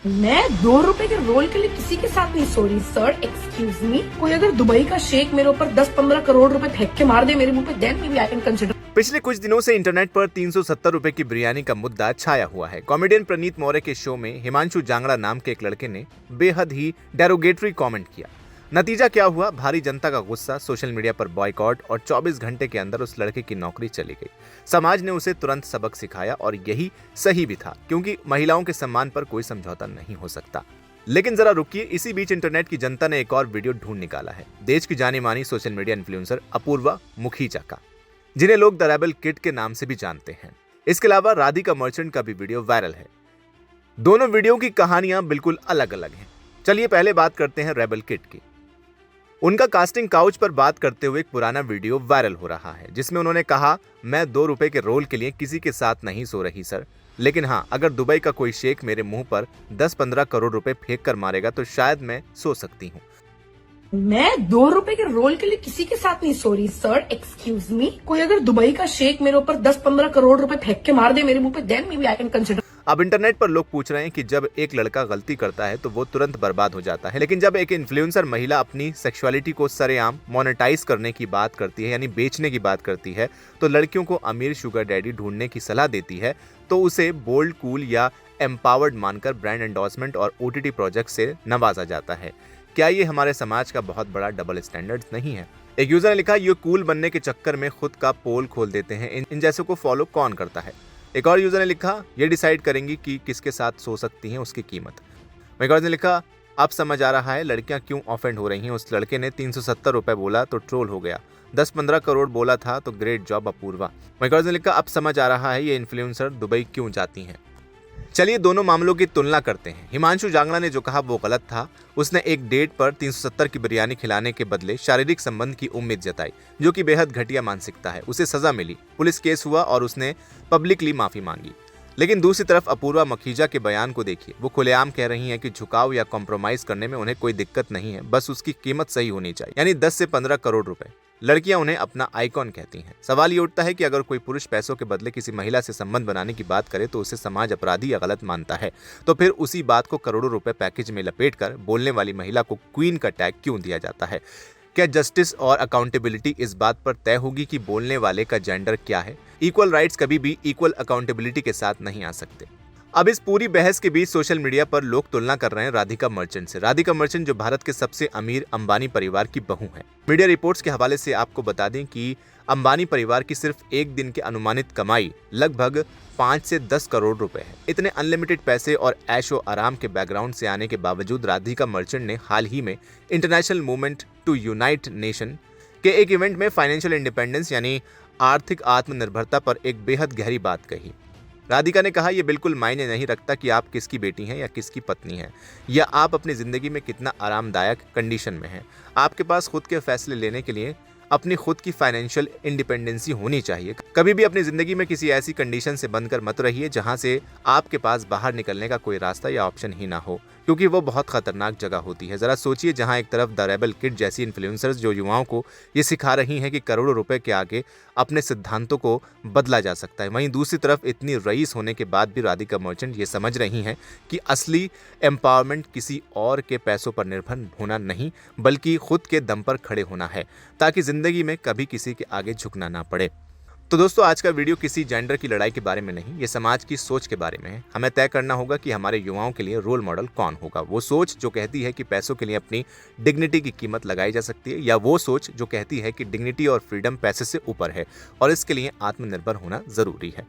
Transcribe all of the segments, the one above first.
मैं 2 रुपए के रोल के लिए किसी के साथ नहीं सो रही सर। एक्सक्यूज मी, कोई अगर दुबई का शेख मेरे ऊपर 10-15 करोड़ रुपए फेंक के मार दे मेरे मुंह पे, then maybe I can consider. पिछले कुछ दिनों से इंटरनेट पर 370 रुपए की बिरयानी का मुद्दा छाया हुआ है। कॉमेडियन प्रनीत मौर्य के शो में हिमांशु जांगड़ा नाम के एक लड़के ने बेहद ही डेरोगेटरी कमेंट किया। नतीजा क्या हुआ? भारी जनता का गुस्सा, सोशल मीडिया पर बॉयकॉट और 24 घंटे के अंदर उस लड़के की नौकरी चली गई। समाज ने उसे तुरंत सबक सिखाया और यही सही भी था, क्योंकि महिलाओं के सम्मान पर कोई समझौता नहीं हो सकता। लेकिन जरा रुकिए, इसी बीच इंटरनेट की जनता ने एक और वीडियो ढूंढ निकाला है। देश की जानी मानी social media influencer Apoorva Mukhija का, जिन्हें लोग द रेबल किड के नाम से भी जानते हैं। इसके अलावा राधिका मर्चेंट का भी वीडियो वायरल है। दोनों वीडियो की कहानियां बिल्कुल अलग अलग हैं। चलिए पहले बात करते हैं रेबल किड की। उनका कास्टिंग काउच पर बात करते हुए एक पुराना वीडियो वायरल हो रहा है, जिसमें उन्होंने कहा, मैं 2 रुपए के रोल के लिए किसी के साथ नहीं सो रही सर, लेकिन हाँ, अगर दुबई का कोई शेख मेरे मुंह पर 10-15 करोड़ रुपए फेंक कर मारेगा तो शायद मैं सो सकती हूँ। मैं 2 रुपए के रोल के लिए किसी के साथ नहीं सो रही सर। एक्सक्यूज मी, कोई अगर दुबई का शेख मेरे ऊपर 10-15 करोड़ रुपए फेंक के मार दे मेरे मुंह पे, then maybe I can consider. अब इंटरनेट पर लोग पूछ रहे हैं कि जब एक लड़का गलती करता है तो वो तुरंत बर्बाद हो जाता है, लेकिन जब एक इन्फ्लुएंसर महिला अपनी सेक्सुअलिटी को सरेआम मोनेटाइज करने की बात करती है, यानी बेचने की बात करती है, तो लड़कियों को अमीर शुगर डैडी ढूंढने की सलाह देती है, तो उसे बोल्ड, कूल या एम्पावर्ड मानकर ब्रांड एंडोर्समेंट और ओटीटी प्रोजेक्ट से नवाजा जाता है। क्या ये हमारे समाज का बहुत बड़ा डबल स्टैंडर्ड नहीं है? एक यूजर ने लिखा, ये कूल बनने के चक्कर में खुद का पोल खोल देते हैं, इन जैसों को फॉलो कौन करता है? एक और यूजर ने लिखा, ये डिसाइड करेंगी कि किसके साथ सो सकती हैं उसकी कीमत। एक और ने लिखा, अब समझ आ रहा है लड़कियां क्यों ऑफेंड हो रही हैं। उस लड़के ने 370 रुपए बोला तो ट्रोल हो गया, 10-15 करोड़ बोला था तो ग्रेट जॉब अपूर्वा। एक और ने लिखा, अब समझ आ रहा है ये इन्फ्लुएंसर दुबई क्यों जाती हैं। चलिए दोनों मामलों की तुलना करते हैं। हिमांशु जांगड़ा ने जो कहा वो गलत था। उसने एक डेट पर 370 की बिरयानी खिलाने के बदले शारीरिक संबंध की उम्मीद जताई, जो कि बेहद घटिया मानसिकता है। उसे सजा मिली, पुलिस केस हुआ और उसने पब्लिकली माफी मांगी। लेकिन दूसरी तरफ अपूर्वा मुखीजा के बयान को देखिए। वो खुलेआम कह रही हैं कि झुकाव या कॉम्प्रोमाइज करने में उन्हें कोई दिक्कत नहीं है, बस उसकी कीमत सही होनी चाहिए, यानी 10 से 15 करोड़ रुपए। लड़कियां उन्हें अपना आइकॉन कहती हैं। सवाल ये उठता है कि अगर कोई पुरुष पैसों के बदले किसी महिला से संबंध बनाने की बात करे तो उसे समाज अपराधी या गलत मानता है, तो फिर उसी बात को करोड़ों रुपए पैकेज में लपेटकर बोलने वाली महिला को क्वीन का टैग क्यों दिया जाता है? क्या जस्टिस और अकाउंटेबिलिटी इस बात पर तय होगी कि बोलने वाले का जेंडर क्या है? इक्वल राइट्स कभी भी इक्वल अकाउंटेबिलिटी के साथ नहीं आ सकते। अब इस पूरी बहस के बीच सोशल मीडिया पर लोग तुलना कर रहे हैं राधिका मर्चेंट से। राधिका मर्चेंट जो भारत के सबसे अमीर अंबानी परिवार की बहू हैं। मीडिया रिपोर्ट्स के हवाले से आपको बता दें कि अंबानी परिवार की सिर्फ एक दिन की अनुमानित कमाई लगभग 5 से 10 करोड़ रुपए है। इतने अनलिमिटेड पैसे और ऐशो आराम के बैकग्राउंड से आने के बावजूद राधिका मर्चेंट ने हाल ही में international movement to unite nation के एक इवेंट में फाइनेंशियल इंडिपेंडेंस यानी आर्थिक आत्मनिर्भरता पर एक बेहद गहरी बात कही। राधिका ने कहा, यह बिल्कुल मायने नहीं रखता कि आप किसकी बेटी हैं या किसकी पत्नी हैं, या आप अपनी जिंदगी में कितना आरामदायक कंडीशन में हैं। आपके पास खुद के फैसले लेने के लिए अपनी खुद की फाइनेंशियल इंडिपेंडेंसी होनी चाहिए। कभी भी अपनी जिंदगी में किसी ऐसी कंडीशन से बंधकर मत रहिए जहां से आपके पास बाहर निकलने का कोई रास्ता या ऑप्शन ही ना हो, क्योंकि वो बहुत खतरनाक जगह होती है। जरा सोचिए, जहां एक तरफ द रेबल किड जैसी इन्फ्लुएंसर्स जो युवाओं को ये सिखा रही हैं कि करोड़ों रुपए के आगे अपने सिद्धांतों को बदला जा सकता है, वहीं दूसरी तरफ इतनी रईस होने के बाद भी राधिका मर्चेंट ये समझ रही हैं कि असली एम्पावरमेंट किसी और के पैसों पर निर्भर होना नहीं, बल्कि खुद के दम पर खड़े होना है, ताकि जिंदगी में कभी किसी के आगे झुकना ना पड़े। तो दोस्तों, आज का वीडियो किसी जेंडर की लड़ाई के बारे में नहीं, ये समाज की सोच के बारे में है। हमें तय करना होगा कि हमारे युवाओं के लिए रोल मॉडल कौन होगा। वो सोच जो कहती है कि पैसों के लिए अपनी डिग्निटी की कीमत लगाई जा सकती है, या वो सोच जो कहती है कि डिग्निटी और फ्रीडम पैसे से ऊपर है और इसके लिए आत्मनिर्भर होना जरूरी है।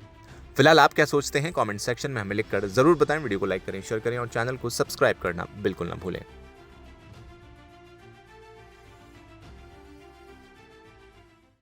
फिलहाल आप क्या सोचते हैं? कमेंट सेक्शन में हमें लिखकर जरूर बताएं। वीडियो को लाइक करें, शेयर करें और चैनल को सब्सक्राइब करना बिल्कुल ना भूलें।